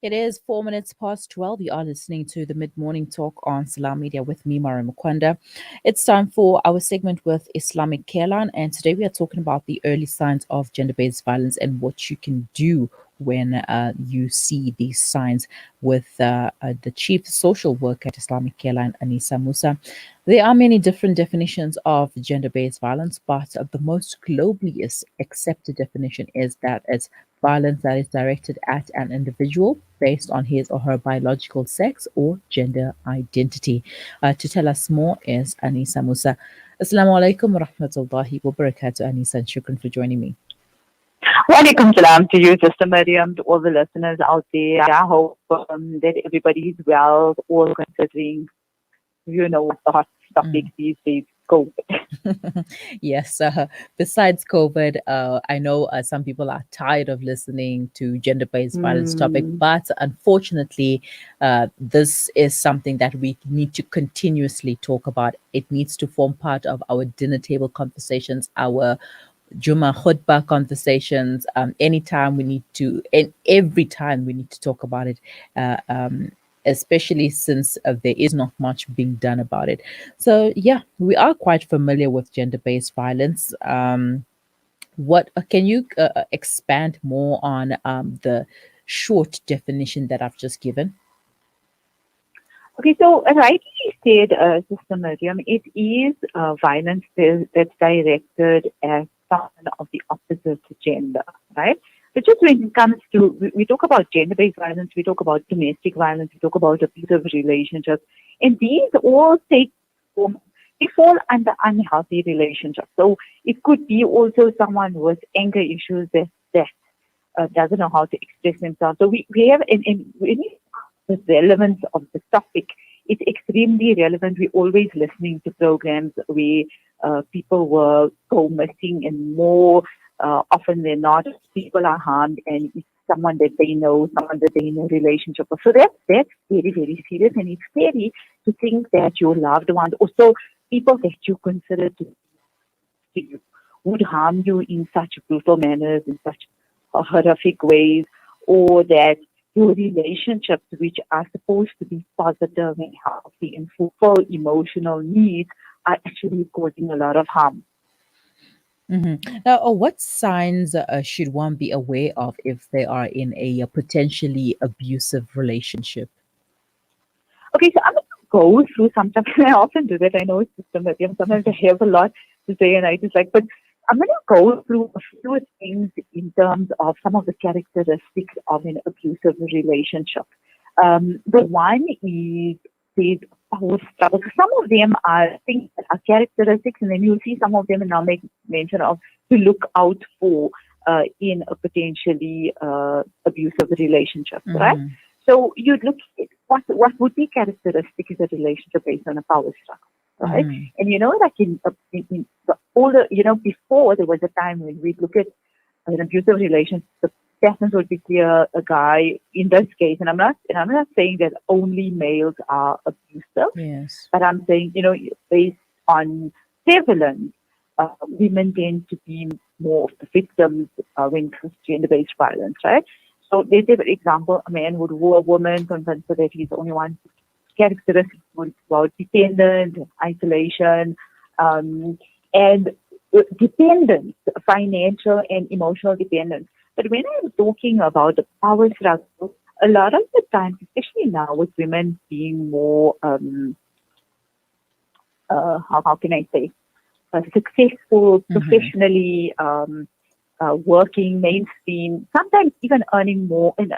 It is 4 minutes past 12. You are listening to the Mid Morning Talk on Salam Media with me, Maryam Mkwanda. It's time for our segment with Islamic Care Line, and today we are talking about the early signs of gender based violence and what you can do when you see these signs with the chief social worker at Islamic Care Line, Anisa Moosa. There are many different definitions of gender based violence, but the most globally accepted definition is that it's violence that is directed at an individual based on his or her biological sex or gender identity. To tell us more is Anisa Moosa. Assalamu alaikum wa rahmatullahi wa barakatuh, Anisa, and shukran for joining me. Walaikum salam to you, Sister Maryam, to all the listeners out there. I hope that everybody is well, all considering, the hot topic these days, COVID. Yes, besides COVID, I know some people are tired of listening to gender-based violence topic, but unfortunately, this is something that we need to continuously talk about. It needs to form part of our dinner table conversations, our Juma khutbah conversations, anytime we need to, and every time we need to talk about it, especially since there is not much being done about it. So, yeah, we are quite familiar with gender based violence. What can you expand more on the short definition that I've just given? Okay, so rightly said, Sister Maryam, it is violence that's directed at someone of the opposite gender, right? So just when it comes to, we talk about gender-based violence, we talk about domestic violence, we talk about abusive relationships, and these all take form, they fall under unhealthy relationships. So it could be also someone with anger issues that doesn't know how to express themselves. So we have, the relevance of the topic, it's extremely relevant. We're always listening to programs where people will go missing, and more often than not, people are harmed, and it's someone that they know, someone that they're in a relationship with. So that's very, very serious, and it's scary to think that your loved ones, also people that you consider to you, would harm you in such brutal manners, in such horrific ways, or that your relationships, which are supposed to be positive and healthy and fulfill emotional needs, are actually causing a lot of harm. Now, what signs should one be aware of if they are in a potentially abusive relationship? Okay, so I'm going to go through sometimes, I often do that. I know it's systematic. Sometimes I have a lot to say, and I just but I'm going to go through a few things in terms of some of the characteristics of an abusive relationship. The one is these power struggles. Some of them are things that are characteristics, and then you'll see some of them, and I'll make mention of, to look out for in a potentially abusive relationship, right? So you'd look at what would be characteristic is a relationship based on a power struggle, right? And like in the older, before there was a time when we'd look at an abusive relationship, the patterns would be clear. A guy in this case, and I'm not saying that only males are abusive, yes, but I'm saying based on prevalence, women tend to be more of the victims when it comes to gender-based violence, right? So let's say, for example, a man would woo a woman, convinced that he's the only one. Characteristics would be about dependent, isolation, and dependence, financial and emotional dependence. But when I'm talking about the power struggle, a lot of the times, especially now with women being more, how can I say, successful professionally, working mainstream, sometimes even earning more, and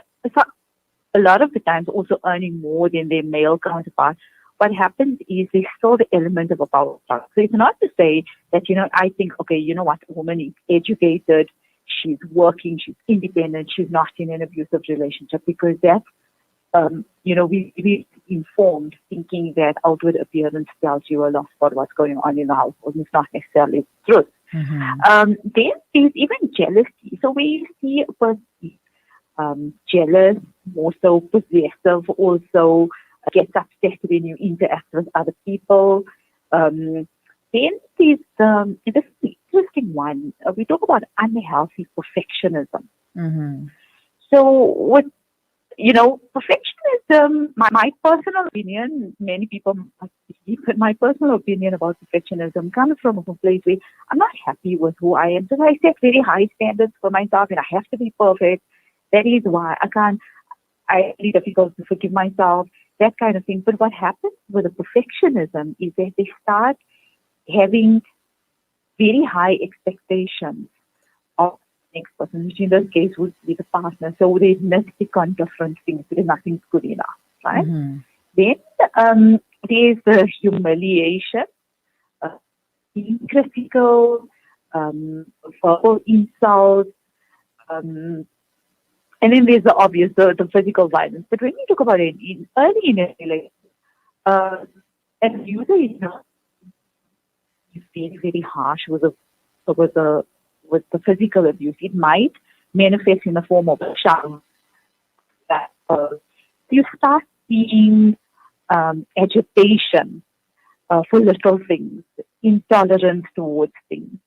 a lot of the times also earning more than their male counterparts. What happens is there's still the element of a power struggle. So it's not to say that, I think, okay, a woman is educated, she's working, she's independent, she's not in an abusive relationship, because that's, we informed thinking that outward appearance tells you a lot about what's going on in the household. It's not necessarily the truth. Then there's even jealousy. So when you see a person jealous, more so possessive, also gets upset when you interact with other people. Then there's this interesting one. We talk about unhealthy perfectionism. So what perfectionism, my personal opinion, many people must believe, but my personal opinion about perfectionism comes from a place where I'm not happy with who I am. So I set very high standards for myself and I have to be perfect. That is why I find it difficult to forgive myself, that kind of thing. But what happens with the perfectionism is that they start having very high expectations of the next person, which in this case would be the partner. So they nitpick on different things because nothing's good enough, right? Mm-hmm. Then there's the humiliation, being critical, verbal insults, um, and then there's the obvious, the physical violence. But when you talk about it early in a relationship, uh, an abuser is not very, very harsh with the with the physical abuse. It might manifest in the form of a shout. That you start seeing agitation for little things, intolerance towards things.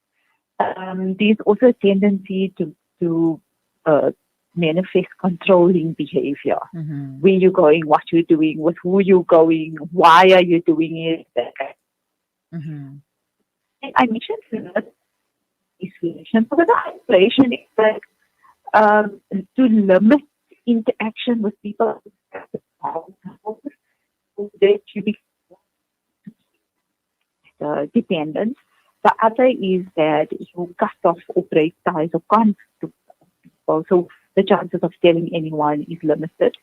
There's also a tendency to uh, manifest controlling behavior. Mm-hmm. Where you're going, what you're doing, with who you're going, why are you doing it? That kind. Mm-hmm. And I mentioned isolation. So the isolation is like to limit interaction with people so that you become dependent. The other is that you cut off or break ties or contact to people. So the chances of telling anyone is limited.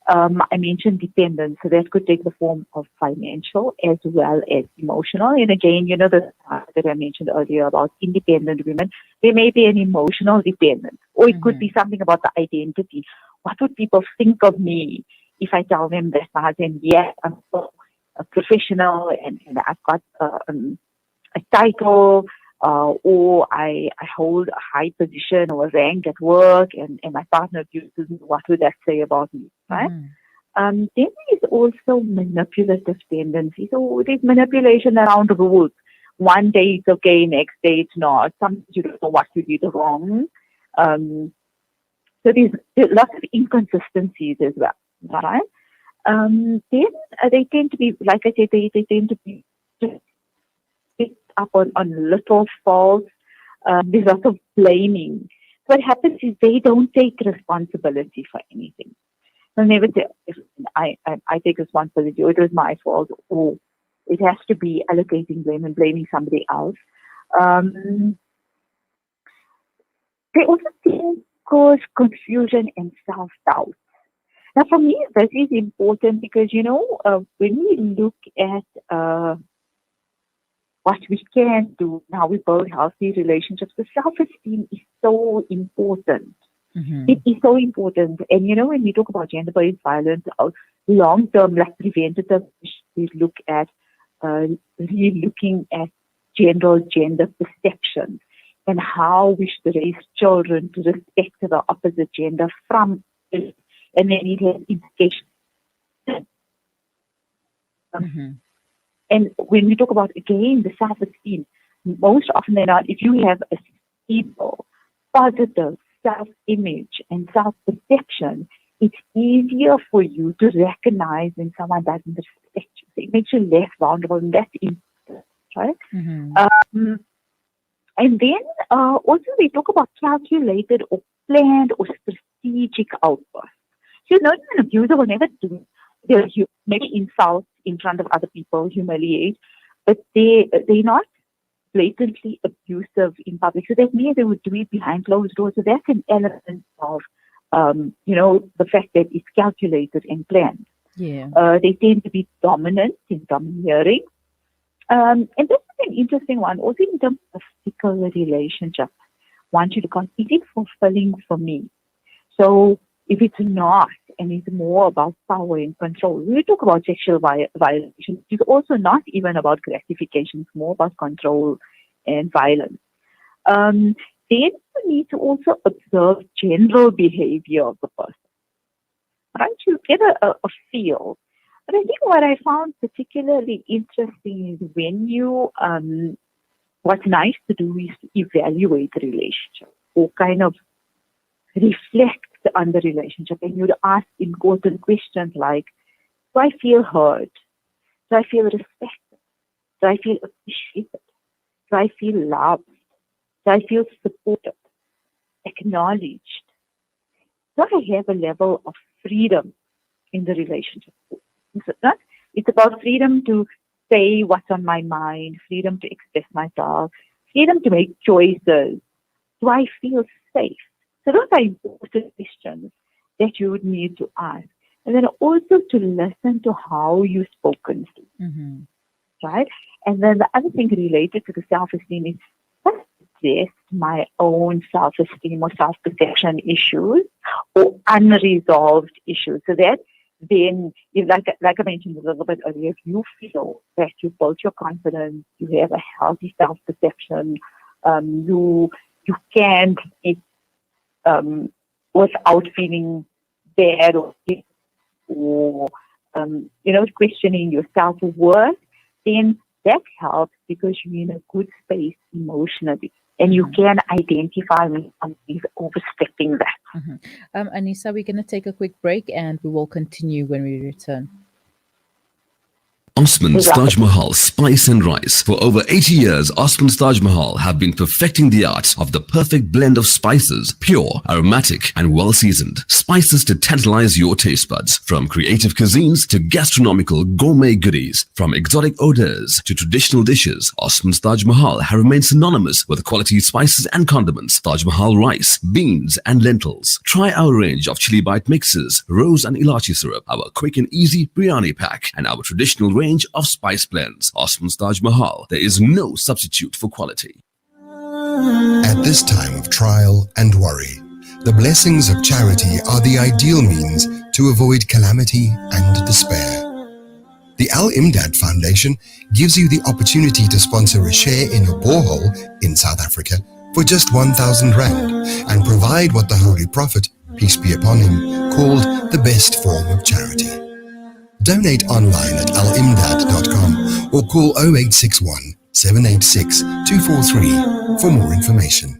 I mentioned dependence, so that could take the form of financial as well as emotional. And again, the that I mentioned earlier about independent women, there may be an emotional dependence, or it could be something about the identity. What would people think of me if I tell them that I am, yes, I'm so a professional and I've got a title, or I hold a high position or a rank at work, and my partner abuses me, what would that say about me, right? Mm-hmm. Then there is also manipulative tendency. So there's manipulation around rules. One day it's okay, next day it's not. Sometimes you don't know what you did wrong. So there's lots of inconsistencies as well, right? Then they tend to be, like I said, they tend to be picked up on little faults. There's lots of blaming. What happens is they don't take responsibility for anything. They'll never say, I take responsibility, or it was my fault, or it has to be allocating blame and blaming somebody else. Um, they also tend to cause confusion and self-doubt. Now, for me, this is important because, when we look at what we can do now, we build healthy relationships. The self-esteem is so important. Mm-hmm. It is so important. And, when we talk about gender-based violence, long-term, like preventative, we look at really looking at general gender perceptions and how we should raise children to respect the opposite gender from, and then it has implications. Mm-hmm. And when we talk about, again, the self-esteem, most often than not, if you have a stable, positive self-image and self-perception, it's easier for you to recognize when someone doesn't respect you. So it makes you less vulnerable, and that's important, right? Mm-hmm. And then also we talk about calculated or planned or strategic outbursts. So notice an abuser will never do, they'll maybe insult in front of other people, humiliate, but they're not blatantly abusive in public. So that means they would do it behind closed doors. So that's an element of, the fact that it's calculated and planned. Yeah. They tend to be dominant in domineering. And this is an interesting one, also in terms of physical relationship. Want you to ask, is it fulfilling for me? So if it's not, and it's more about power and control, we talk about sexual violation. It's also not even about gratification. It's more about control and violence. Then you need to also observe general behavior of the person, right? You get a feel. But I think what I found particularly interesting is when you, what's nice to do is to evaluate the relationship or kind of reflect on the relationship, and you'd ask important questions like, do I feel heard? Do I feel respected? Do I feel appreciated? Do I feel loved? Do I feel supported, acknowledged? Do I have a level of freedom in the relationship? It's about freedom to say what's on my mind, freedom to express myself, freedom to make choices. Do I feel safe? So those are important questions that you would need to ask. And then also to listen to how you've spoken to, right? And then the other thing related to the self-esteem is first address my own self-esteem or self-perception issues or unresolved issues. So that then, like I mentioned a little bit earlier, if you feel that you built your confidence, you have a healthy self-perception, you can without feeling bad or questioning your self-worth, then that helps because you're in a good space emotionally and you can identify when somebody's overstepping that. Anisa, we're going to take a quick break and we will continue when we return. Osman's Taj Mahal Spice and Rice. For over 80 years, Osman's Taj Mahal have been perfecting the art of the perfect blend of spices, pure, aromatic, and well-seasoned. Spices to tantalize your taste buds. From creative cuisines to gastronomical gourmet goodies. From exotic odors to traditional dishes, Osman's Taj Mahal have remained synonymous with quality spices and condiments. Taj Mahal rice, beans, and lentils. Try our range of chili bite mixes, rose and ilachi syrup, our quick and easy biryani pack, and our traditional range of spice blends. Osman's Taj Mahal. There is no substitute for quality. At this time of trial and worry, the blessings of charity are the ideal means to avoid calamity and despair. The Al Imdad Foundation gives you the opportunity to sponsor a share in a borehole in South Africa for just 1,000 Rand and provide what the Holy Prophet, peace be upon him, called the best form of charity. Donate online at alimdad.com or call 0861 786 243 for more information.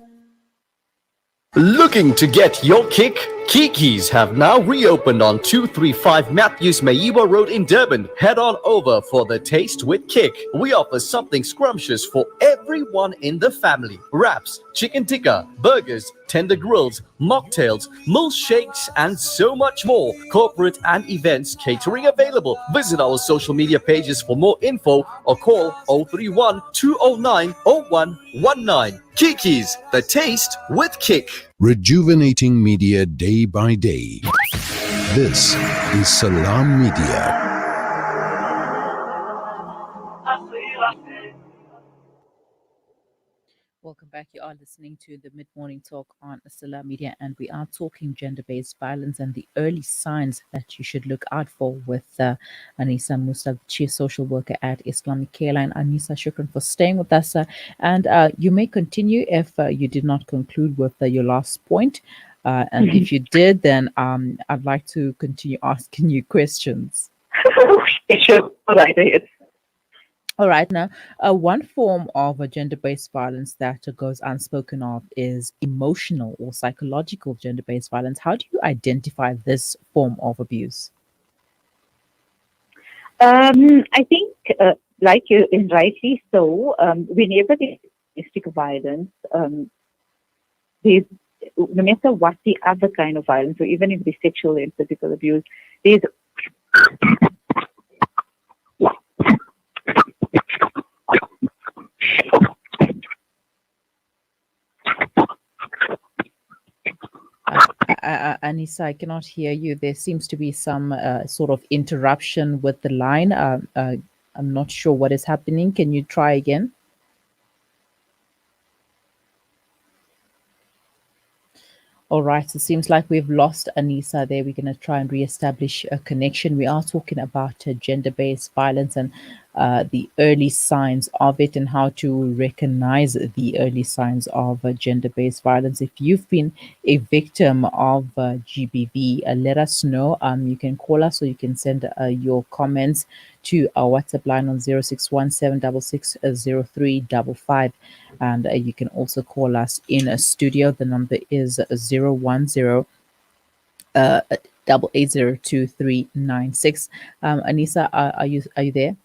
Looking to get your kick? Kiki's have now reopened on 235 Matthews Maiwa Road in Durban. Head on over for the Taste with Kick. We offer something scrumptious for everyone in the family. Wraps, chicken tikka, burgers, tender grills, mocktails, milkshakes, and so much more. Corporate and events catering available. Visit our social media pages for more info or call 031 209 0119. Kiki's, the Taste with Kick. Rejuvenating media day by day. This is Salam Media. Welcome back. You are listening to the Mid-Morning Talk on Salam Media, and we are talking gender-based violence and the early signs that you should look out for with Anisa Moosa, Chief Social Worker at Islamic Care Line. Anisa, shukran for staying with us. And you may continue if you did not conclude with your last point. And if you did, then I'd like to continue asking you questions. Sure. All right. All right. Now, one form of gender-based violence that goes unspoken of is emotional or psychological gender-based violence. How do you identify this form of abuse? I think, like you, and rightly so, whenever there's domestic violence, there's, no matter what the other kind of violence, or even if it's sexual and physical abuse, there's Anisa, I cannot hear you. There seems to be some sort of interruption with the line. I'm not sure what is happening. Can you try again? All right, so it seems like we've lost Anisa there. We're going to try and reestablish a connection. We are talking about gender-based violence and the early signs of it and how to recognize the early signs of gender-based violence. If you've been a victim of GBV, let us know. You can call us or you can send your comments to our WhatsApp line on 0617660355. And you can also call us in a studio. The number is 010 uh 88023996. Anisa, are you there?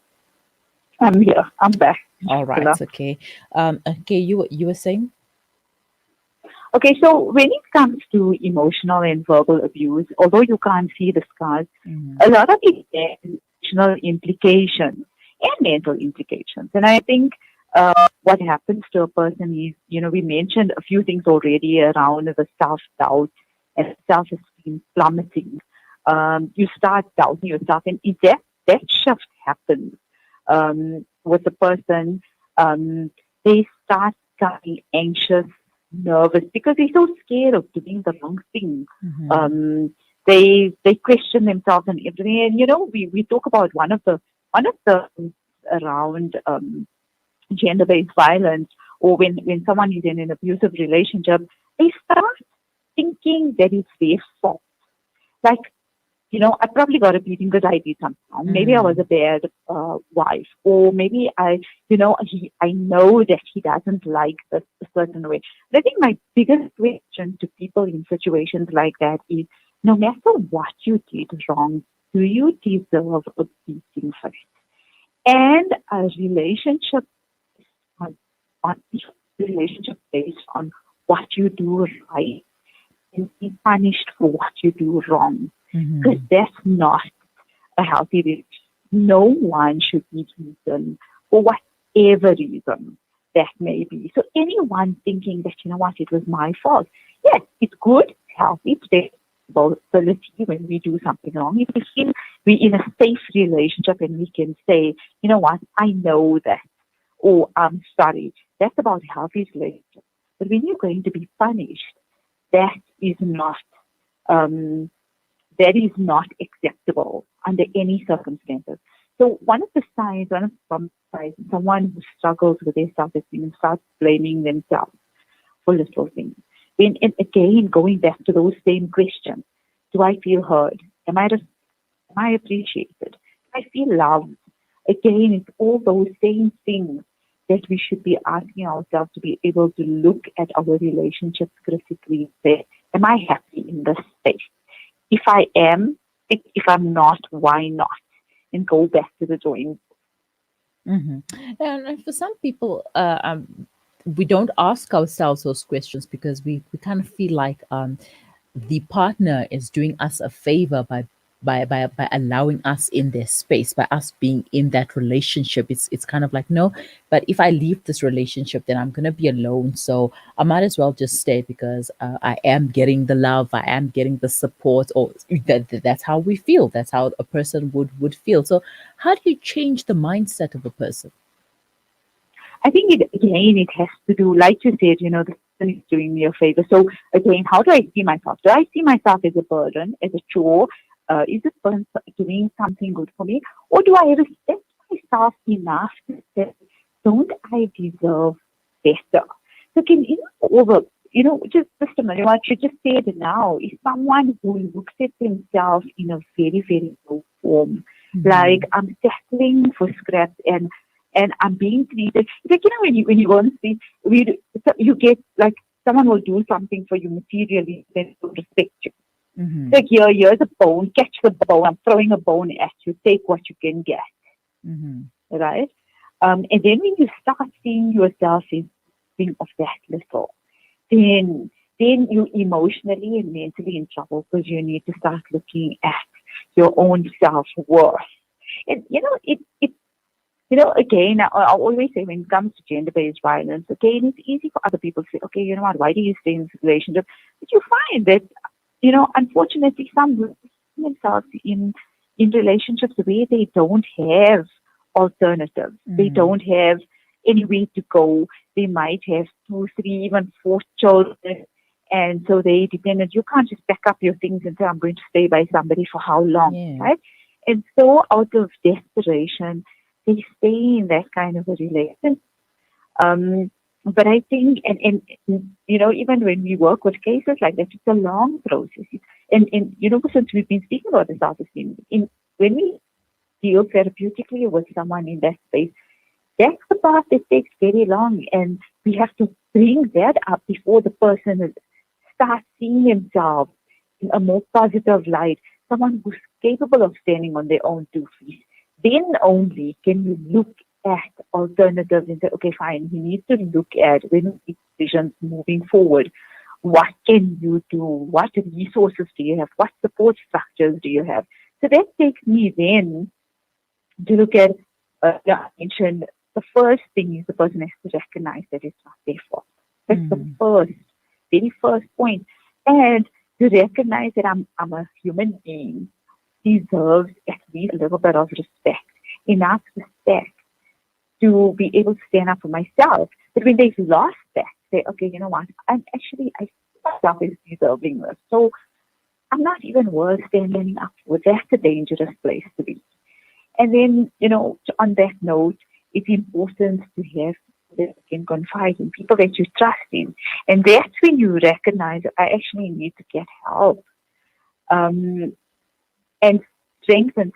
I'm here. I'm back. All right, okay. Okay, you were saying. Okay, so when it comes to emotional and verbal abuse, although you can't see the scars, a lot of it has emotional implications and mental implications. And I think what happens to a person is, we mentioned a few things already around the self-doubt and self-esteem plummeting. You start doubting yourself, and if that shift happens with the person, they start becoming anxious, nervous, because they're so scared of doing the wrong thing. They question themselves and everything. And we talk about one of the around gender-based violence, or when someone is in an abusive relationship, they start thinking that it's their fault. Like, I probably got a beating because I did something wrong. Maybe I was a bad wife, or maybe I know that he doesn't like this certain way. But I think my biggest question to people in situations like that is, no matter what you did wrong, do you deserve a beating for it? And a relationship on relationship based on what you do right and be punished for what you do wrong. Because that's not a healthy relationship. No one should be beaten for whatever reason that may be. So anyone thinking that, it was my fault. Yes, it's good, healthy, responsibility when we do something wrong. If we feel we're in a safe relationship and we can say, I know that, or I'm sorry. That's about healthy relationship. But when you're going to be punished, that is not acceptable under any circumstances. So one of the signs, someone who struggles with their self-esteem and starts blaming themselves for little things. And again, going back to those same questions, do I feel heard? Am I appreciated? Do I feel loved? Again, it's all those same things that we should be asking ourselves to be able to look at our relationships critically and say, am I happy in this space? If I am, if I'm not, why not? And go back to the drawing board. And for some people, we don't ask ourselves those questions because we kind of feel like the partner is doing us a favor by allowing us in their space, by us being in that relationship. It's kind of like, no, but if I leave this relationship, then I'm gonna be alone. So I might as well just stay because I am getting the love, I am getting the support, or that's how we feel. That's how a person would feel. So how do you change the mindset of a person? I think it has to do, like you said, the person is doing me a favor. So again, how do I see myself? Do I see myself as a burden, as a chore? Is this person doing something good for me? Or do I respect myself enough to say, don't I deserve better? So just a minute, what you just said now is someone who looks at themselves in a very, very low form. Like, I'm settling for scraps and I'm being treated. It's like, when you go on the street, you get, like, someone will do something for you materially, then they'll respect you. It's like, here's a bone, catch the bone, I'm throwing a bone at you, take what you can get. Right? And then when you start seeing yourself as being of that little, then you emotionally and mentally in trouble because you need to start looking at your own self-worth. And, again, I always say when it comes to gender-based violence, again, it's easy for other people to say, okay, you know what, why do you stay in this relationship? But you find that, unfortunately, some women themselves in relationships where they don't have alternatives. They don't have anywhere to go. They might have 2, 3, even 4 children. And so they dependent. You can't just pack up your things and say, I'm going to stay by somebody for how long, right? And so out of desperation, they stay in that kind of a relation. But I think, and even when we work with cases like that, it's a long process. And since we've been speaking about the self-esteem, when we deal therapeutically with someone in that space, that's the part that takes very long. And we have to bring that up before the person starts seeing himself a more positive light, someone who's capable of standing on their own 2 feet, then only can you look at alternatives and say, okay, fine, we need to look at when we make decisions moving forward. What can you do? What resources do you have? What support structures do you have? So that takes me then to look at, I mentioned, the first thing is the person has to recognize that it's not their fault. That's the very first point. And to recognize that I'm a human being deserves at least a little bit of respect, enough respect to be able to stand up for myself. But when they've lost that, say, okay, you know what, I see myself as deserving this. So I'm not even worth standing up for. That's a dangerous place to be. And then, on that note, it's important to have people that you can confide in, people that you trust in. And that's when you recognize, I actually need to get help. And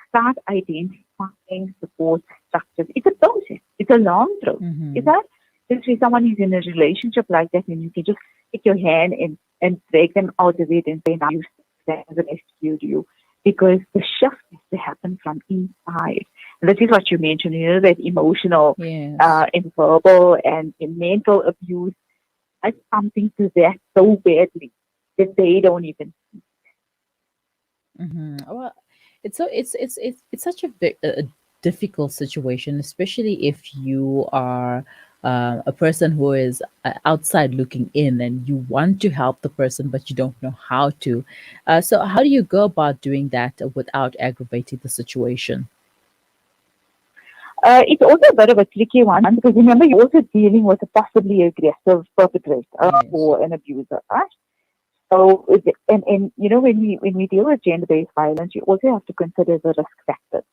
start identifying support structures. It's a process. It's a long process. Is that? If someone is in a relationship like that, and you can just take your hand and drag them out of it and say, now you stand as rescued you. Because the shift has to happen from inside. And this is what you mentioned, that emotional and verbal and mental abuse. That's something to that so badly that they don't even see. Well, it's such a difficult situation, especially if you are a person who is outside looking in and you want to help the person, but you don't know how to. So, how do you go about doing that without aggravating the situation? It's also a bit of a tricky one because remember, you're also dealing with a possibly aggressive perpetrator or an abuser, right? So, and when we deal with gender-based violence, you also have to consider the risk factors.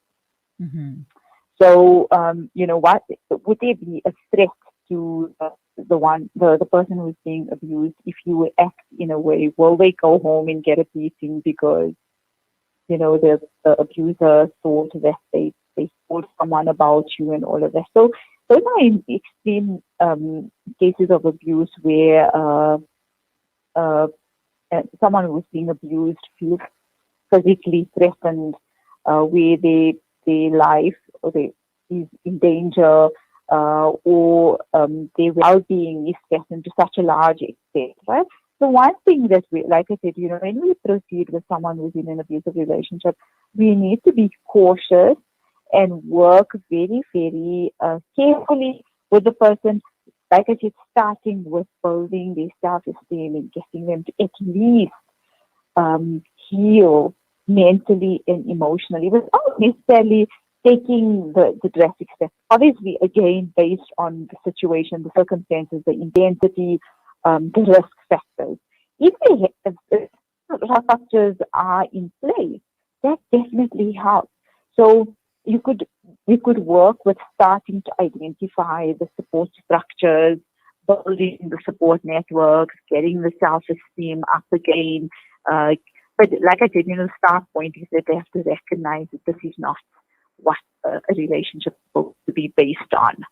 So, what would there be a threat to the person who's being abused if you act in a way? Will they go home and get a beating because the abuser thought that they told someone about you and all of that? So those are in extreme cases of abuse where someone who's being abused feels physically threatened, where their life is in danger, or their well-being is threatened to such a large extent, right? So one thing that like I said, when we proceed with someone who's in an abusive relationship, we need to be cautious and work very, very carefully with the person. Like I said, starting with building their self-esteem and getting them to at least heal mentally and emotionally without necessarily taking the drastic steps. Obviously, again, based on the situation, the circumstances, the intensity, the risk factors. If the risk factors are in place, that definitely helps. So we could work with starting to identify the support structures, building the support networks, getting the self-esteem up again. But like I said, the start point is that they have to recognize that this is not what a relationship is supposed to be based on.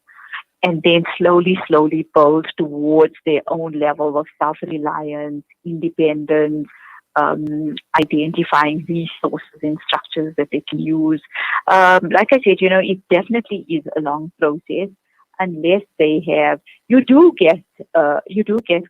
And then slowly build towards their own level of self-reliance, independence, identifying resources and structures that they can use. Like I said, it definitely is a long process unless they have, you do get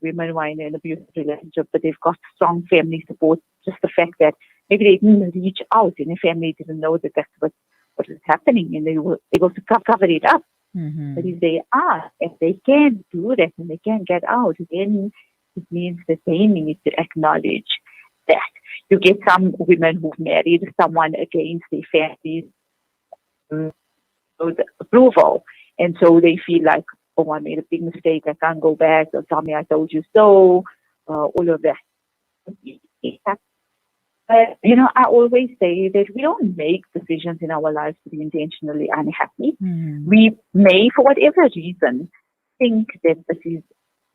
women who are in an abusive relationship, but they've got strong family support. Just the fact that maybe they didn't reach out and the family didn't know that that's what was happening and they were able to cover it up. But if they are, if they can do that and they can get out, then it means that they need to acknowledge that. You get some women who've married someone against their family's approval. And so they feel like, oh, I made a big mistake, I can't go back, or tell me I told you so, all of that. But, I always say that we don't make decisions in our lives to be intentionally unhappy. We may, for whatever reason, think that this is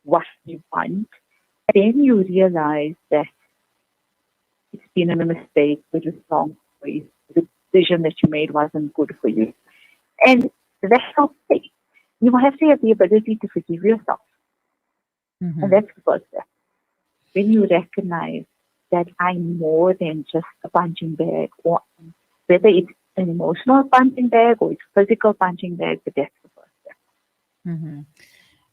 what we want. Then you realize that it's been a mistake, it was wrong for you. The decision that you made wasn't good for you. And that's okay. You have to have the ability to forgive yourself. And that's the first step. When you recognize that I'm more than just a punching bag, or whether it's an emotional punching bag or it's a physical punching bag, but that's the first step. Mhm.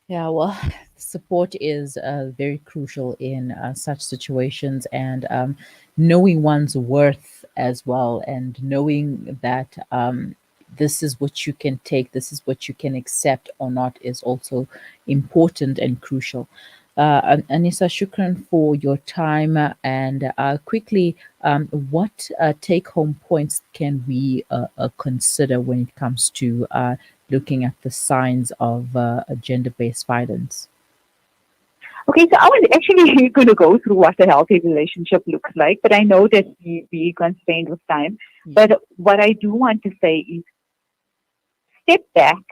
Yeah, well, support is very crucial in such situations, and knowing one's worth as well, and knowing that this is what you can take, this is what you can accept or not, is also important and crucial. Anisa, shukran for your time. And quickly, what take home points can we consider when it comes to looking at the signs of gender-based violence? Okay, so I was actually going to go through what a healthy relationship looks like, but I know that we constrained with time. But what I do want to say is step back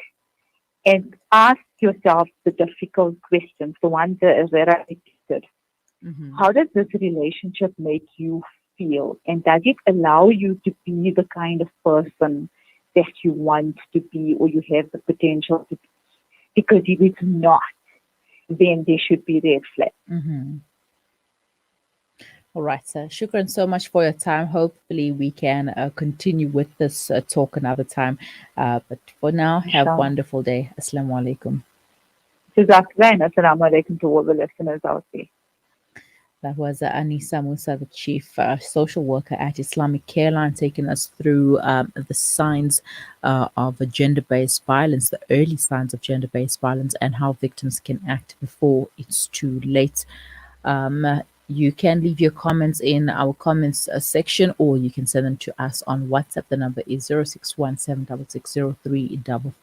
and ask yourself the difficult questions, the ones that are repeated. Mm-hmm. How does this relationship make you feel? And does it allow you to be the kind of person that you want to be or you have the potential to be? Because if it's not, then there should be red flags. Mm-hmm. All right, sir. Shukran so much for your time. Hopefully, we can continue with this talk another time. But for now, have a Inshallah. wonderful day. Assalamu alaikum. Jazakallah and assalamu alaikum to all the listeners out there. That was Anisa Moosa, the Chief Social Worker at Islamic Care Line, taking us through the signs of gender-based violence, the early signs of gender-based violence, and how victims can act before it's too late. You can leave your comments in our comments section, or you can send them to us on WhatsApp. The number is 0617660355.